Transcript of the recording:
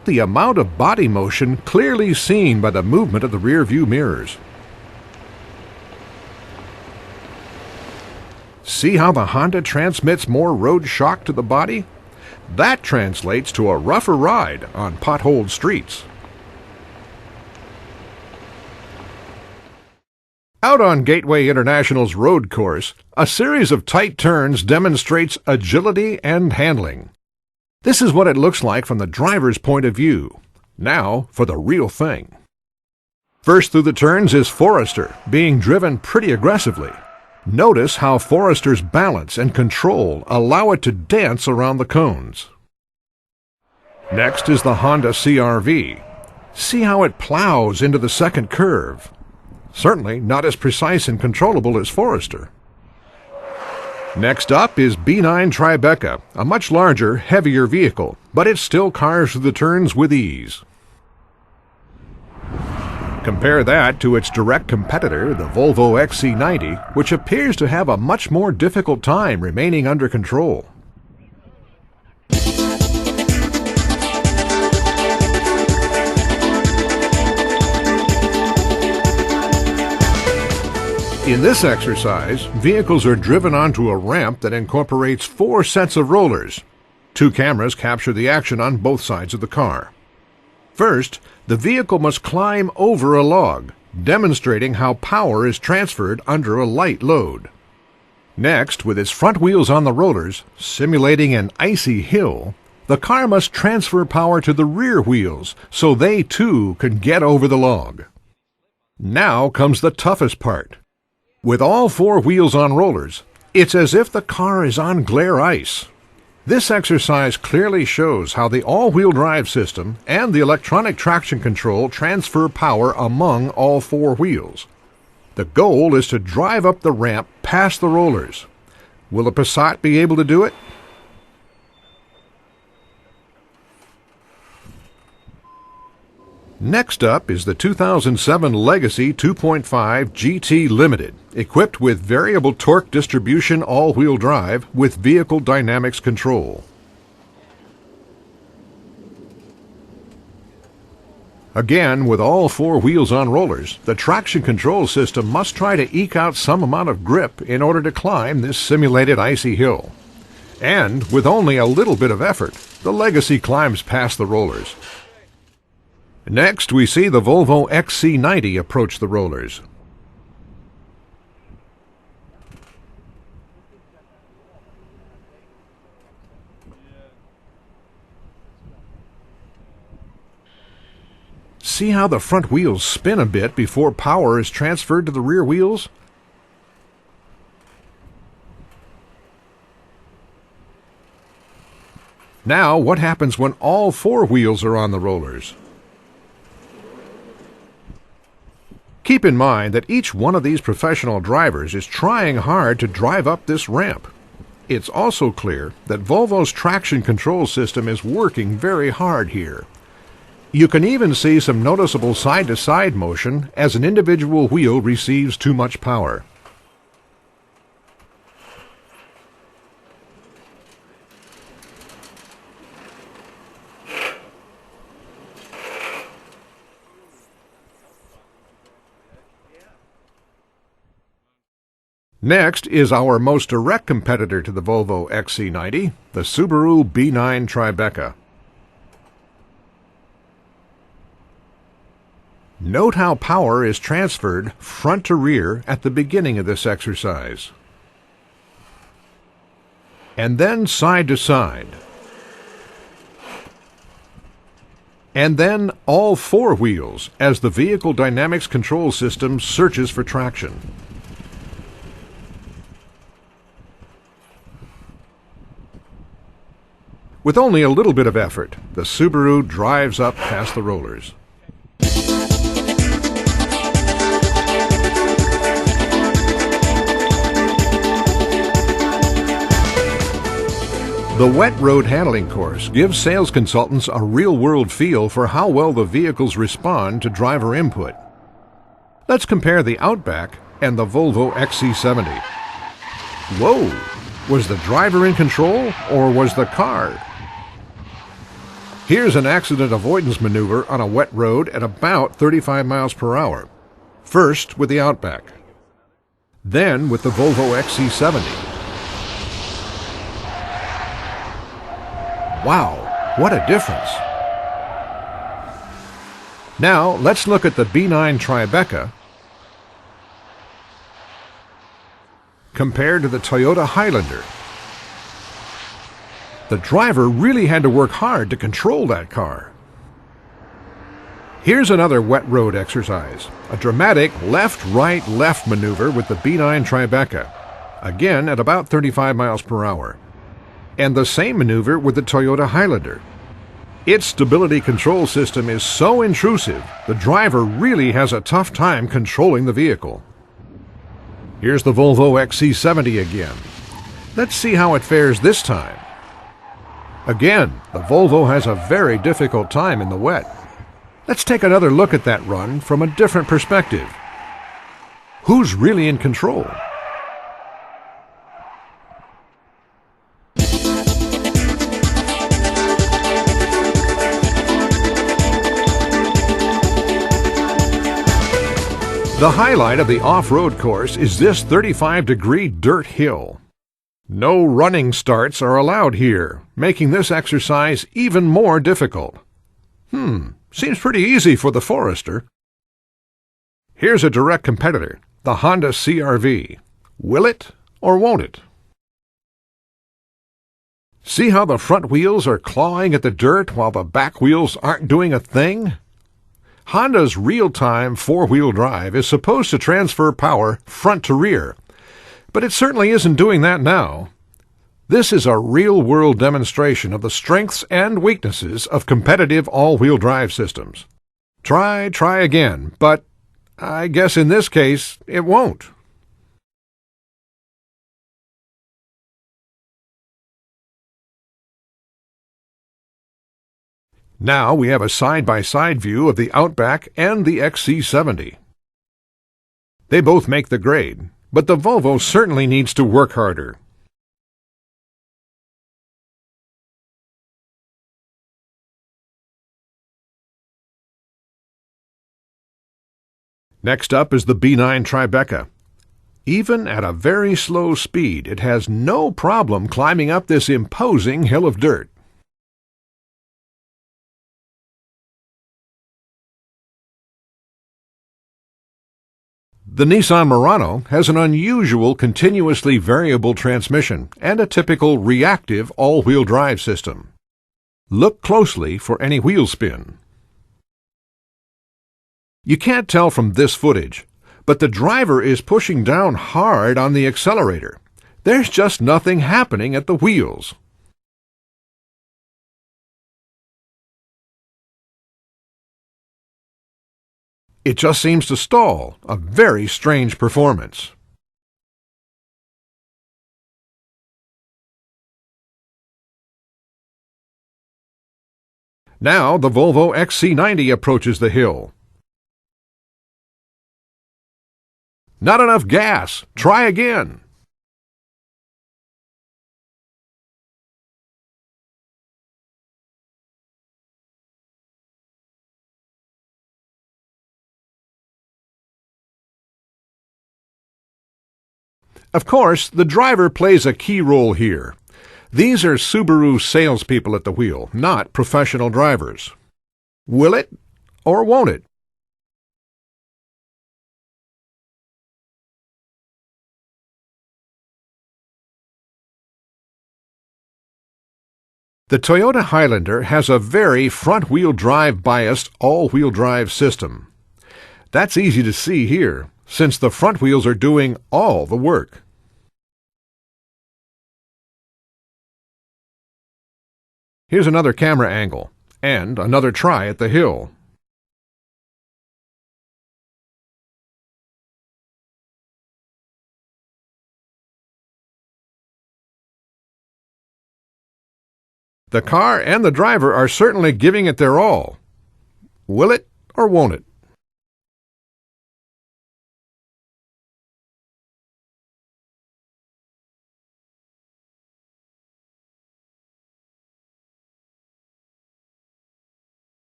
the amount of body motion clearly seen by the movement of the rear view mirrors. See how the Honda transmits more road shock to the body? That translates to a rougher ride on potholed streets. Out on Gateway International's road course, a series of tight turns demonstrates agility and handling. This is what it looks like from the driver's point of view. Now for the real thing. First through the turns is Forester, being driven pretty aggressively. Notice how Forester's balance and control allow it to dance around the cones. Next is the Honda CR-V. See how it plows into the second curve. Certainly not as precise and controllable as Forester. Next up is B9 Tribeca, a much larger, heavier vehicle, but it still cars through the turns with ease. Compare that to its direct competitor, the Volvo XC90, which appears to have a much more difficult time remaining under control. In this exercise, vehicles are driven onto a ramp that incorporates 4 sets of rollers. 2 cameras capture the action on both sides of the car. First, the vehicle must climb over a log, demonstrating how power is transferred under a light load. Next, with its front wheels on the rollers, simulating an icy hill, the car must transfer power to the rear wheels so they too can get over the log. Now comes the toughest part. With all 4 wheels on rollers, it's as if the car is on glare ice. This exercise clearly shows how the all-wheel drive system and the electronic traction control transfer power among all 4 wheels. The goal is to drive up the ramp past the rollers. Will a Passat be able to do it? Next up is the 2007 Legacy 2.5 GT Limited, equipped with variable torque distribution all-wheel drive with vehicle dynamics control. Again, with all 4 wheels on rollers, the traction control system must try to eke out some amount of grip in order to climb this simulated icy hill. And with only a little bit of effort, the Legacy climbs past the rollers. Next, we see the Volvo XC90 approach the rollers. See how the front wheels spin a bit before power is transferred to the rear wheels? Now, what happens when all 4 wheels are on the rollers? Keep in mind that each one of these professional drivers is trying hard to drive up this ramp. It's also clear that Volvo's traction control system is working very hard here. You can even see some noticeable side-to-side motion as an individual wheel receives too much power. Next is our most direct competitor to the Volvo XC90, the Subaru B9 Tribeca. Note how power is transferred front to rear at the beginning of this exercise. And then side to side. And then all 4 wheels as the vehicle dynamics control system searches for traction. With only a little bit of effort, the Subaru drives up past the rollers. The wet road handling course gives sales consultants a real-world feel for how well the vehicles respond to driver input. Let's compare the Outback and the Volvo XC70. Whoa! Was the driver in control, or was the car? Here's an accident avoidance maneuver on a wet road at about 35 miles per hour. First with the Outback, then with the Volvo XC70. Wow, what a difference! Now let's look at the B9 Tribeca compared to the Toyota Highlander. The driver really had to work hard to control that car. Here's another wet road exercise, a dramatic left-right-left maneuver with the B9 Tribeca, again at about 35 miles per hour, and the same maneuver with the Toyota Highlander. Its stability control system is so intrusive, the driver really has a tough time controlling the vehicle. Here's the Volvo XC70 again. Let's see how it fares this time. Again, the Volvo has a very difficult time in the wet. Let's take another look at that run from a different perspective. Who's really in control? The highlight of the off-road course is this 35-degree dirt hill. No running starts are allowed here, making this exercise even more difficult. Seems pretty easy for the forester. Here's a direct competitor, the Honda CR-V. Will it or won't it? See how the front wheels are clawing at the dirt while the back wheels aren't doing a thing? Honda's real-time four-wheel drive is supposed to transfer power front to rear, but it certainly isn't doing that now. This is a real-world demonstration of the strengths and weaknesses of competitive all-wheel drive systems. Try again, but I guess in this case it won't. Now we have a side-by-side view of the Outback and the XC70. They both make the grade, but the Volvo certainly needs to work harder. Next up is the B9 Tribeca. Even at a very slow speed, it has no problem climbing up this imposing hill of dirt. The Nissan Murano has an unusual continuously variable transmission and a typical reactive all-wheel drive system. Look closely for any wheel spin. You can't tell from this footage, but the driver is pushing down hard on the accelerator. There's just nothing happening at the wheels. It just seems to stall, a very strange performance. Now the Volvo XC90 approaches the hill. Not enough gas. Try again. Of course, the driver plays a key role here. These are Subaru salespeople at the wheel, not professional drivers. Will it or won't it? The Toyota Highlander has a very front-wheel drive biased all-wheel drive system. That's easy to see here, since the front wheels are doing all the work. Here's another camera angle, and another try at the hill. The car and the driver are certainly giving it their all. Will it or won't it?